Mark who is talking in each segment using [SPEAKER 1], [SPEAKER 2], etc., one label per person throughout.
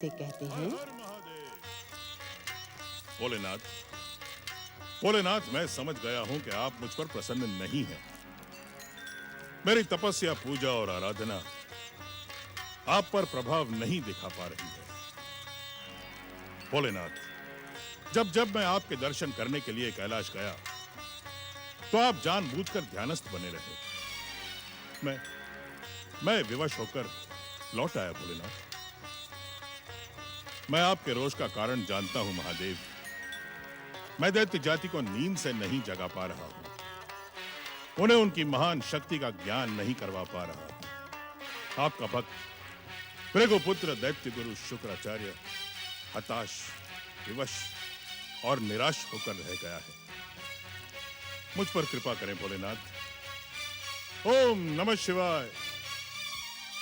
[SPEAKER 1] ते कहते हैं।
[SPEAKER 2] हर महादेव। भोलेनाथ, भोलेनाथ, मैं समझ गया हूं कि आप मुझ पर प्रसन्न नहीं हैं। मेरी तपस्या, पूजा और आराधना आप पर प्रभाव नहीं दिखा पा रही है। भोलेनाथ, जब जब मैं आपके दर्शन करने के लिए कैलाश गया तो आप जानबूझकर ध्यानस्थ बने रहे। मैं विवश होकर लौट आया। भोलेनाथ, मैं आपके रोष का कारण जानता हूं महादेव। मैं दैत्य जाति को नींद से नहीं जगा पा रहा हूं, उन्हें उनकी महान शक्ति का ज्ञान नहीं करवा पा रहा हूं। आपका भक्त भृगुपुत्र दैत्य गुरु शुक्राचार्य हताश, विवश और निराश होकर रह गया है। मुझ पर कृपा करें भोलेनाथ। ओम नमः शिवाय।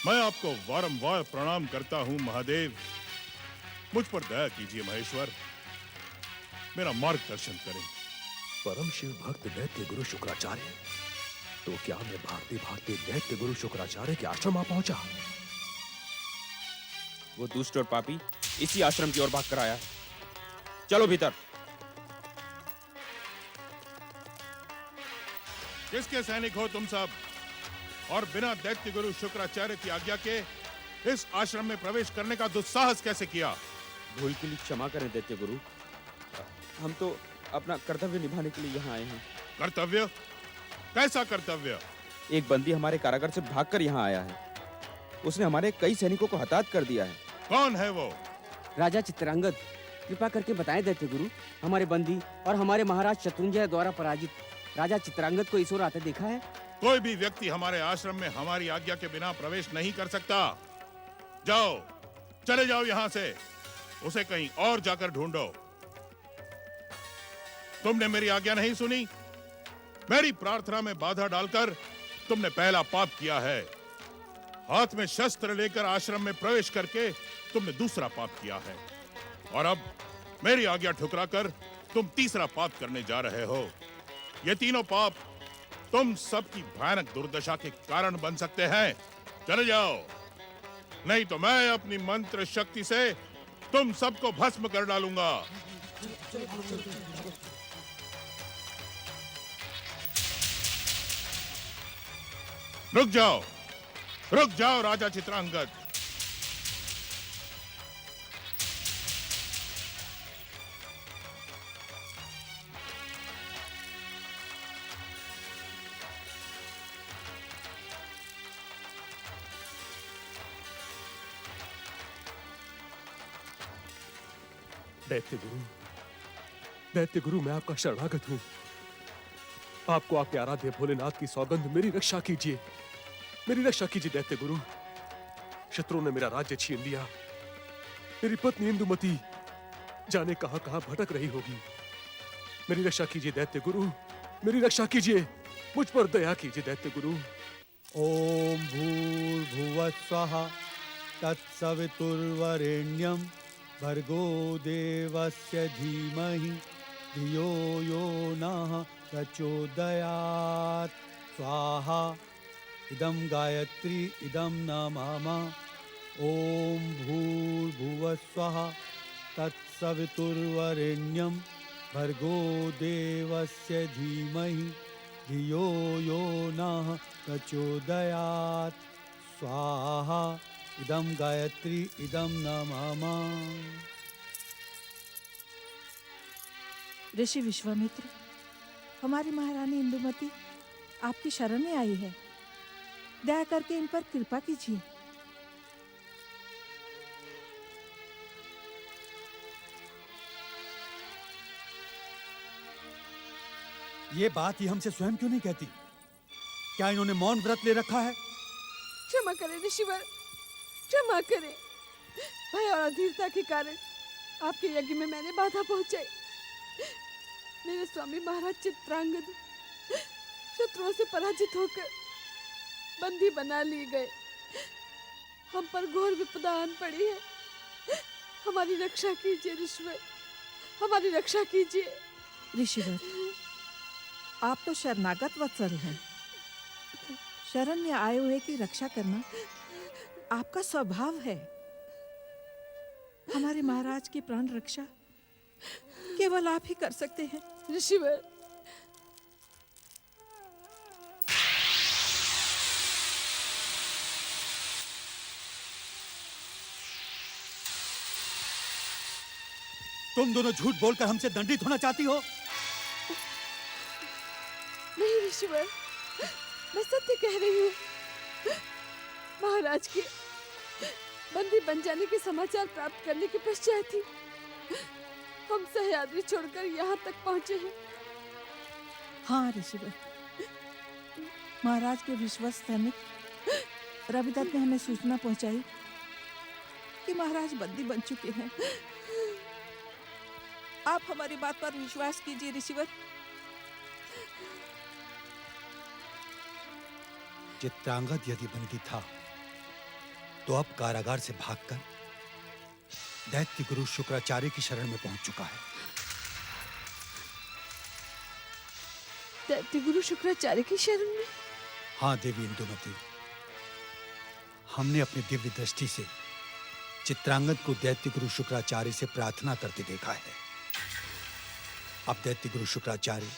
[SPEAKER 2] मैं आपको बारंबार प्रणाम करता हूं महादेव। मुझ पर दया कीजिए महेश्वर, मेरा मार्गदर्शन करें।
[SPEAKER 3] परम शिव भक्त दैत्य गुरु शुक्राचार्य, तो क्या मैं भागते भागते दैत्य गुरु शुक्राचार्य के आश्रम आ पहुंचा?
[SPEAKER 4] वो दुष्ट और पापी इसी आश्रम की ओर भाग कर आया है। चलो भीतर।
[SPEAKER 2] किसके सैनिक हो तुम सब, और बिना दैत्य गुरु शुक्राचार्य की आज्ञा के इस आश्रम में प्रवेश करने का दुस्साहस कैसे किया?
[SPEAKER 4] भूल के लिए क्षमा करें दैत्य गुरु, हम तो अपना कर्तव्य निभाने के लिए यहाँ आए हैं।
[SPEAKER 2] कर्तव्य? कैसा कर्तव्य?
[SPEAKER 4] एक बंदी हमारे कारागार से भागकर यहाँ आया है। उसने हमारे कई सैनिकों को हताहत कर दिया है।
[SPEAKER 2] कौन है वो?
[SPEAKER 5] राजा चित्रांगद, कृपा करके बताएं दैत्य गुरु, हमारे बंदी और हमारे महाराज शत्रुंजय द्वारा पराजित राजा चित्रांगद को इस ओर आते देखा है?
[SPEAKER 2] कोई भी व्यक्ति हमारे आश्रम में हमारी आज्ञा के बिना प्रवेश नहीं कर सकता। जाओ, चले जाओ यहाँ से। उसे कहीं और जाकर ढूंढो। तुमने मेरी आज्ञा नहीं सुनी। मेरी प्रार्थना में बाधा डालकर तुमने पहला पाप किया है। हाथ में शस्त्र लेकर आश्रम में प्रवेश करके तुमने दूसरा पाप किया है, और अब मेरी आज्ञा ठुकराकर तुम तीसरा पाप करने जा रहे हो। ये तीनों पाप तुम सबकी भयानक दुर्दशा के कारण बन सकते हैं। चले जाओ, नहीं तो मैं अपनी मंत्र शक्ति से तुम सबको भस्म कर डालूंगा। रुक जाओ, रुक जाओ राजा चित्रांगद।
[SPEAKER 3] दैत्य गुरु, मैं आपका शरणागत हूं। आपको आपके आराध्य भोलेनाथ की सौगंध, मेरी रक्षा कीजिए, मेरी रक्षा कीजिए दैत्य गुरु। शत्रुओं ने मेरा राज्य छीन लिया। मेरी पत्नी इंदुमती जाने कहां कहां भटक रही होगी। मेरी रक्षा कीजिए दैत्य गुरु, मेरी रक्षा कीजिए, मुझ पर दया कीजिए दैत्य गुरु।
[SPEAKER 6] ओम भूर्भुवः स्वः तत्सवितुर्वरेण्यं भर्गो देवस्य धीमहि धियो यो नः प्रचोदयात्। स्वाहा। इदं गायत्री इदं न मम। ओम भूर्भुवः स्वः तत्सवितुर्वरेण्यं भर्गो देवस्य धीमहि धियो यो नः प्रचोदयात्। स्वाहा। इदं गायत्री इदं न मम।
[SPEAKER 1] ऋषि विश्वामित्र, हमारी महारानी इंदुमती आपकी शरण में आई है। दया करके इन पर कृपा कीजिए।
[SPEAKER 6] ये बात ही हमसे स्वयं क्यों नहीं कहती? क्या इन्होंने मौन व्रत ले रखा है?
[SPEAKER 7] क्षमा करें ऋषिवर, क्षमा करें। भय और अधीरता के कारण आपके यज्ञ में मैंने बाधा पहुंचाई। मेरे स्वामी महाराज चित्रांगद शत्रुओं से पराजित होकर बंदी बना लिए गए। हम पर घोर विपदा आन पड़ी है। हमारी रक्षा कीजिए ऋषिवर, हमारी रक्षा कीजिए।
[SPEAKER 1] ऋषिवर, आप तो शरणागत वत्सल हैं। शरण में आए हुए की रक्षा करना आपका स्वभाव है। हमारे महाराज की प्राण रक्षा केवल आप ही कर सकते हैं।
[SPEAKER 7] ऋषिवर,
[SPEAKER 6] तुम दोनों झूठ बोलकर हमसे दंडित होना चाहती हो?
[SPEAKER 7] नहीं ऋषिवर, मैं सत्य कह रही हूँ। महाराज के बंदी बन जाने के समाचार प्राप्त करने के पश्चात ही हम सह्याद्री छोड़कर यहाँ तक पहुँचे हैं।
[SPEAKER 1] हाँ ऋषिवर, महाराज के विश्वस्त सैनिक रविदत्त ने हमें सूचना पहुंचाई कि महाराज बंदी बन चुके हैं। आप हमारी बात पर विश्वास कीजिए ऋषिवर।
[SPEAKER 6] चित्रांगद यदि बंदी था तो अब कारागार से भागकर दैत्य गुरु शुक्राचार्य की शरण में पहुंच चुका है।
[SPEAKER 7] दैत्य गुरु शुक्राचार्य की शरण में?
[SPEAKER 6] हाँ देवी इंदुमती, हमने अपनी दिव्य दृष्टि से चित्रांगद को दैत्य गुरु शुक्राचार्य से प्रार्थना करते देखा है। अब दैत्य गुरु शुक्राचार्य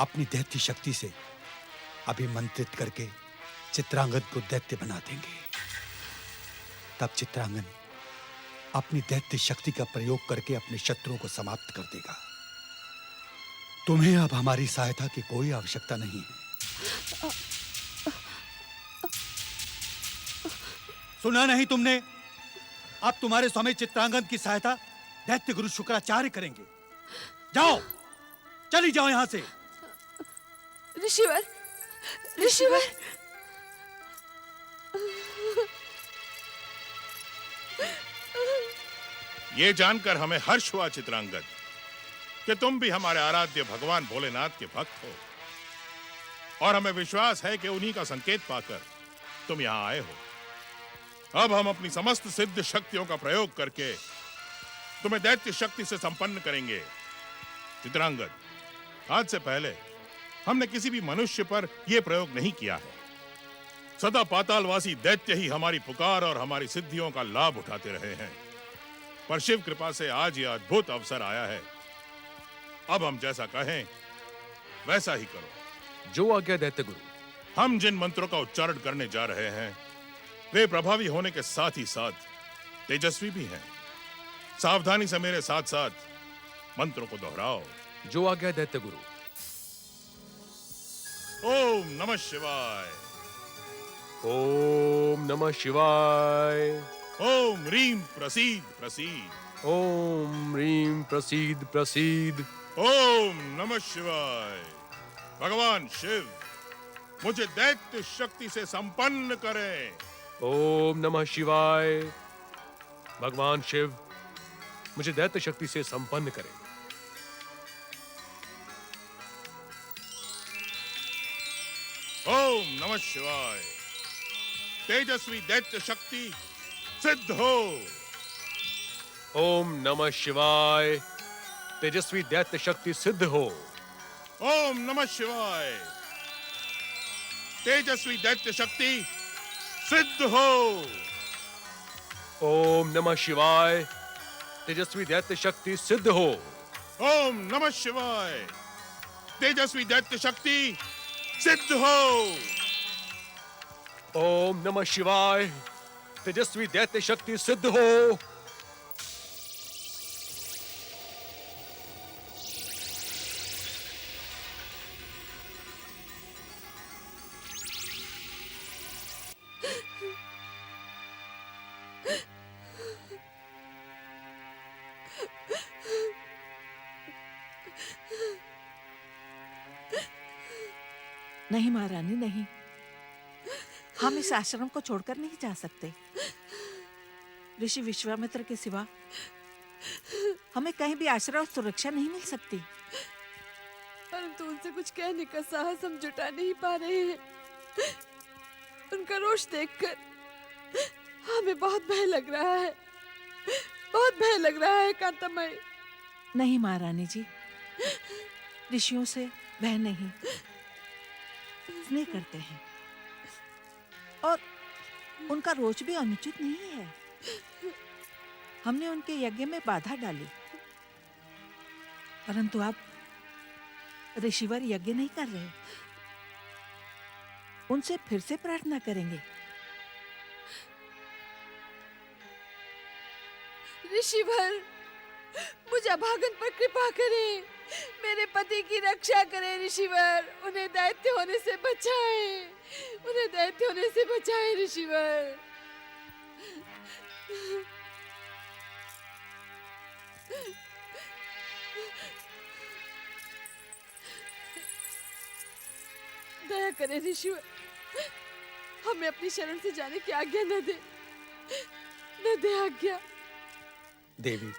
[SPEAKER 6] अपनी दैत्य शक्ति से अभिमंत्रित करके चित्रांगद को दैत्य बना देंगे। तब चित्रांगन अपनी दैत्य शक्ति का प्रयोग करके अपने शत्रुओं को समाप्त कर देगा। तुम्हें अब हमारी सहायता की कोई आवश्यकता नहीं है। सुना नहीं तुमने? अब तुम्हारे स्वामी चित्रांगन की सहायता दैत्य गुरु शुक्राचार्य करेंगे। जाओ, चली जाओ यहां से।
[SPEAKER 7] ऋषिवर, ऋषिवर,
[SPEAKER 2] ये जानकर हमें हर्ष हुआ चित्रांगद कि तुम भी हमारे आराध्य भगवान भोलेनाथ के भक्त हो, और हमें विश्वास है कि उन्हीं का संकेत पाकर तुम यहां आए हो। अब हम अपनी समस्त सिद्ध शक्तियों का प्रयोग करके तुम्हें दैत्य शक्ति से संपन्न करेंगे। चित्रांगद, आज से पहले हमने किसी भी मनुष्य पर यह प्रयोग नहीं किया है। सदा पातालवासी दैत्य ही हमारी पुकार और हमारी सिद्धियों का लाभ उठाते रहे हैं, पर शिव कृपा से आज यह अद्भुत अवसर आया है। अब हम जैसा कहें वैसा ही करो।
[SPEAKER 3] जो आज्ञा दैत्य गुरु।
[SPEAKER 2] हम जिन मंत्रों का उच्चारण करने जा रहे हैं वे प्रभावी होने के साथ ही साथ तेजस्वी भी हैं। सावधानी से मेरे साथ साथ मंत्रों को दोहराओ।
[SPEAKER 3] जो आज्ञा दैत्य गुरु।
[SPEAKER 2] ओम नमः शिवाय।
[SPEAKER 3] ओम नमः शिवाय।
[SPEAKER 2] ओम ह्रीं प्रसीद प्रसीद।
[SPEAKER 3] ओम ह्रीं प्रसीद प्रसीद।
[SPEAKER 2] ओम नमः शिवाय। भगवान शिव मुझे दैत्य शक्ति से संपन्न करें।
[SPEAKER 3] ओम नमः शिवाय। भगवान शिव मुझे दैत्य शक्ति से संपन्न करें।
[SPEAKER 2] ओम नमः शिवाय। तेजस्वी दैत्य शक्ति सिद्ध हो।
[SPEAKER 3] ओम नमः शिवाय। तेजस्वी दैत्य शक्ति सिद्ध हो।
[SPEAKER 2] ओम नमः शिवाय। तेजस्वी दैत्य शक्ति सिद्ध हो।
[SPEAKER 3] ओम नमः शिवाय। तेजस्वी दैत्य शक्ति सिद्ध हो।
[SPEAKER 2] ओम नमः शिवाय। तेजस्वी दैत्य शक्ति सिद्ध हो।
[SPEAKER 3] ओम नमः शिवाय। तेजस्वी दैत्य शक्ति सिद्ध हो।
[SPEAKER 1] नहीं महारानी, नहीं, हम इस आश्रम को छोड़कर नहीं जा सकते। ऋषि विश्वामित्र के सिवा हमें कहीं भी आश्रय और सुरक्षा नहीं मिल सकती।
[SPEAKER 7] परंतु उनसे कुछ कहने का साहस हम जुटा नहीं पा रहे हैं। उनका रोष देखकर हमें बहुत भय लग रहा है, बहुत भय लग रहा है कांतामयी।
[SPEAKER 1] नहीं महारानी जी, ऋषियों से भय नहीं, स्नेह करते हैं, और उनका रोष भी अनुचित नहीं है। हमने उनके यज्ञ में बाधा डाली, परंतु अब ऋषिवर यज्ञ नहीं कर रहे। उनसे फिर से प्रार्थना करेंगे।
[SPEAKER 7] ऋषिवर, मुझे अभागन पर कृपा करें, मेरे पति की रक्षा करें ऋषिवर, उन्हें दैत्य होने से बचाएं, उन्हें दैत्य होने से बचाएं ऋषिवर। दया करें ऋषिवर, हमें अपनी शरण से जाने की आज्ञा न दे, न दे आज्ञा।
[SPEAKER 6] देवी,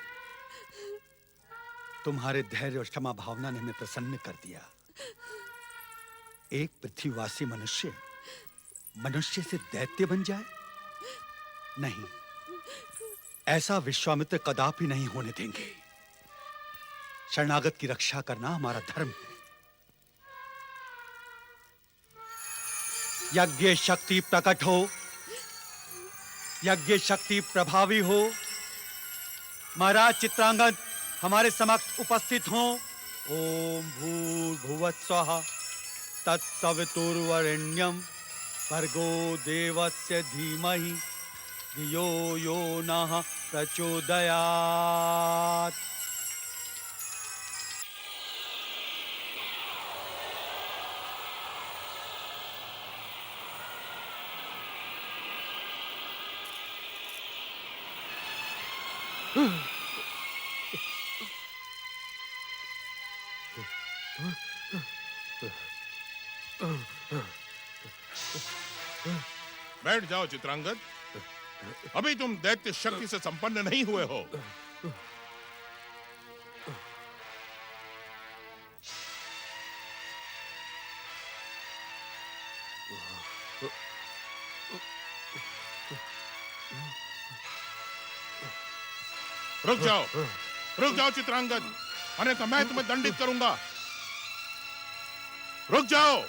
[SPEAKER 6] तुम्हारे धैर्य और क्षमा भावना ने हमें प्रसन्न कर दिया। एक पृथ्वीवासी मनुष्य मनुष्य से दैत्य बन जाए? नहीं, ऐसा विश्वामित्र कदापि नहीं होने देंगे। शरणागत की रक्षा करना हमारा धर्म है। यज्ञ शक्ति प्रकट हो, यज्ञ शक्ति प्रभावी हो। महाराज चित्रांगद हमारे समक्ष उपस्थित हों। ओम भूर्भुवः स्वः तत्सवितुर्वरेण्यं भर्गो देवस्य धीमहि धियो यो नः प्रचोदयात्।
[SPEAKER 2] बैठ जाओ चित्रांगद, अभी तुम दैत्य शक्ति से संपन्न नहीं हुए हो। रुक जाओ चित्रांगद, अन्यथा मैं तुम्हें दंडित करूंगा। रुक जाओ।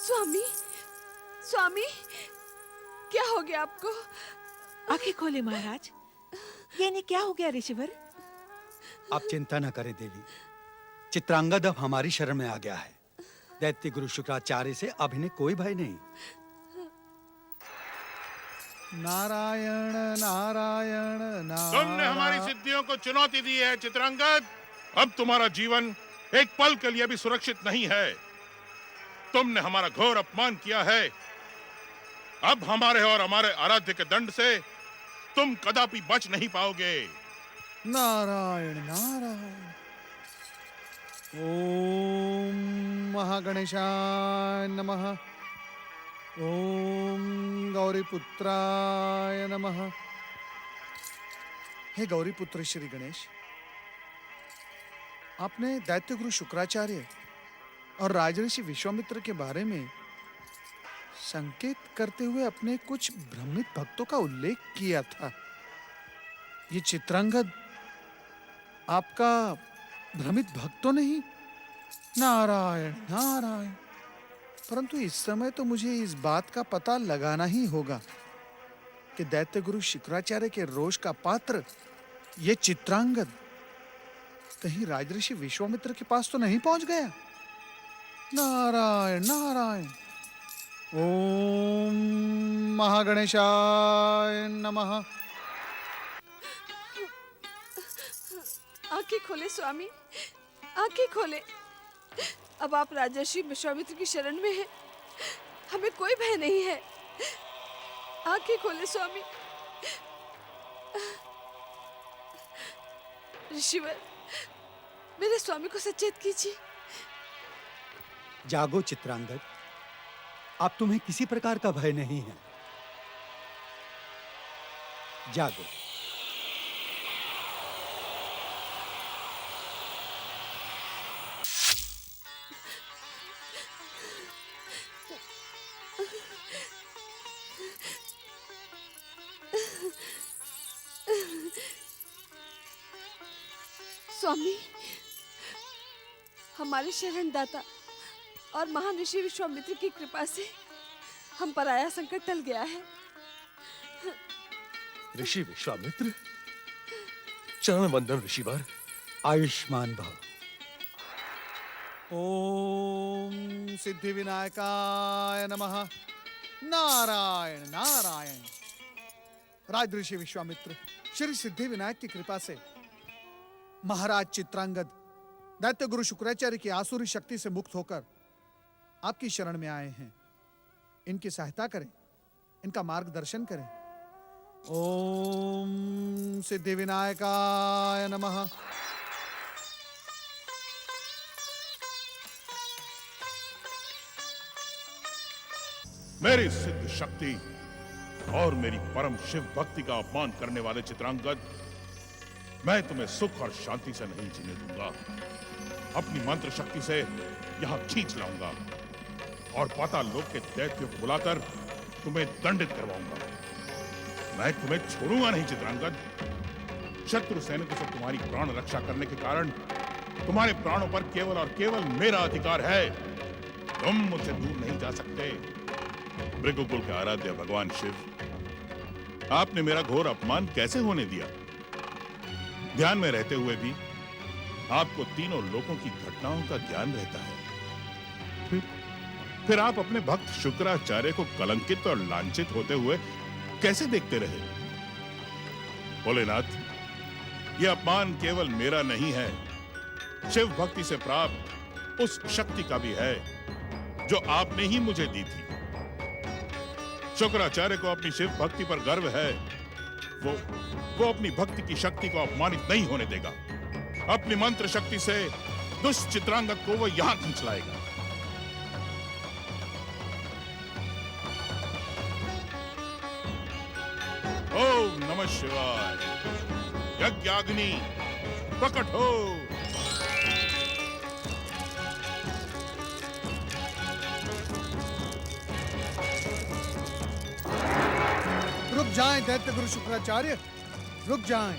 [SPEAKER 7] स्वामी, स्वामी, क्या हो गया आपको?
[SPEAKER 1] आंखें खोले महाराज। ये नहीं, क्या हो गया ऋषिवर?
[SPEAKER 6] आप चिंता न करें देवी, चित्रांगद अब हमारी शरण में आ गया है। दैत्य गुरु शुक्राचार्य से अब इन्हें कोई भय नहीं।
[SPEAKER 8] नारायण नारायण नारायण।
[SPEAKER 2] तुमने हमारी सिद्धियों को चुनौती दी है चित्रांगद। अब तुम्हारा जीवन एक पल के लिए भी सुरक्षित नहीं है। तुमने हमारा घोर अपमान किया है। अब हमारे और हमारे आराध्य के दंड से तुम कदापि बच नहीं पाओगे।
[SPEAKER 8] नारायण नारायण। ओम महागणेशाय नमः। ओम गौरीपुत्राय नमः। हे गौरीपुत्र श्री गणेश, आपने दैत्य गुरु शुक्राचार्य और राजऋषि विश्वामित्र के बारे में संकेत करते हुए अपने कुछ भ्रमित भक्तों का उल्लेख किया था। ये चित्रांगद आपका भ्रमित भक्त तो नहीं? नारायण नारायण। परंतु इस समय तो मुझे इस बात का पता लगाना ही होगा कि दैत्य गुरु शुक्राचार्य के रोष का पात्र ये चित्रांगद कहीं राजऋषि विश्वामित्र के पास तो नहीं पहुंच गया। नारायण नारायण। ओम महागणेशाय नमः।
[SPEAKER 7] आंखें खोले स्वामी, आंखें खोले। अब आप राजर्षि विश्वामित्र की शरण में हैं, हमें कोई भय नहीं है। आंखें खोले स्वामी। ऋषिवर, मेरे स्वामी को सचेत कीजिए।
[SPEAKER 6] जागो चित्रांगद, अब तुम्हें किसी प्रकार का भय नहीं है। जागो।
[SPEAKER 7] स्वामी, हमारे शरणदाता और महान ऋषि विश्वामित्र की कृपा से हम पर आया संकट टल गया है।
[SPEAKER 3] ऋषि विश्वामित्र, चरण वंदन ऋषिवर।
[SPEAKER 6] आयुष्मान भव।
[SPEAKER 8] ओम सिद्धि विनायकाय नमः। नारायण नारायण। राज ऋषि विश्वामित्र श्री सिद्धि विनायक की कृपा से महाराज चित्रांगद दैत्य गुरु शुक्राचार्य की आसुरी शक्ति से मुक्त होकर आपकी शरण में आए हैं। इनकी सहायता करें, इनका मार्गदर्शन करें। ओम सिद्धि विनायकाय नमः।
[SPEAKER 2] मेरी सिद्ध शक्ति और मेरी परम शिव भक्ति का अपमान करने वाले चित्रांगद, मैं तुम्हें सुख और शांति से नहीं जीने दूंगा। अपनी मंत्र शक्ति से यहां खींच लाऊंगा और पाताल लोक के दैत्यों को बुलाकर तुम्हें दंडित करवाऊंगा। मैं तुम्हें छोड़ूंगा नहीं चित्रांगद। शत्रु सैनिकों से तुम्हारी प्राण रक्षा करने के कारण तुम्हारे प्राणों पर केवल और केवल मेरा अधिकार है। तुम मुझसे दूर नहीं जा सकते। भृगुकुल के आराध्य भगवान शिव, आपने मेरा घोर अपमान कैसे होने दिया? ध्यान में रहते हुए भी आपको तीनों लोकों की घटनाओं का ज्ञान रहता है। फिर आप अपने भक्त शुक्राचार्य को कलंकित और लांछित होते हुए कैसे देखते रहे? भोलेनाथ, यह अपमान केवल मेरा नहीं है, शिव भक्ति से प्राप्त उस शक्ति का भी है जो आपने ही मुझे दी थी। शुक्राचार्य को अपनी शिव भक्ति पर गर्व है। वो अपनी भक्ति की शक्ति को अपमानित नहीं होने देगा। अपनी मंत्र शक्ति से दुष्ट चित्रांगद को वो यहां खींच लाएगा। ओम नमः शिवाय। यज्ञाग्नि प्रकट हो।
[SPEAKER 8] रुक जाएं दैत्य गुरु शुक्राचार्य, रुक जाएं।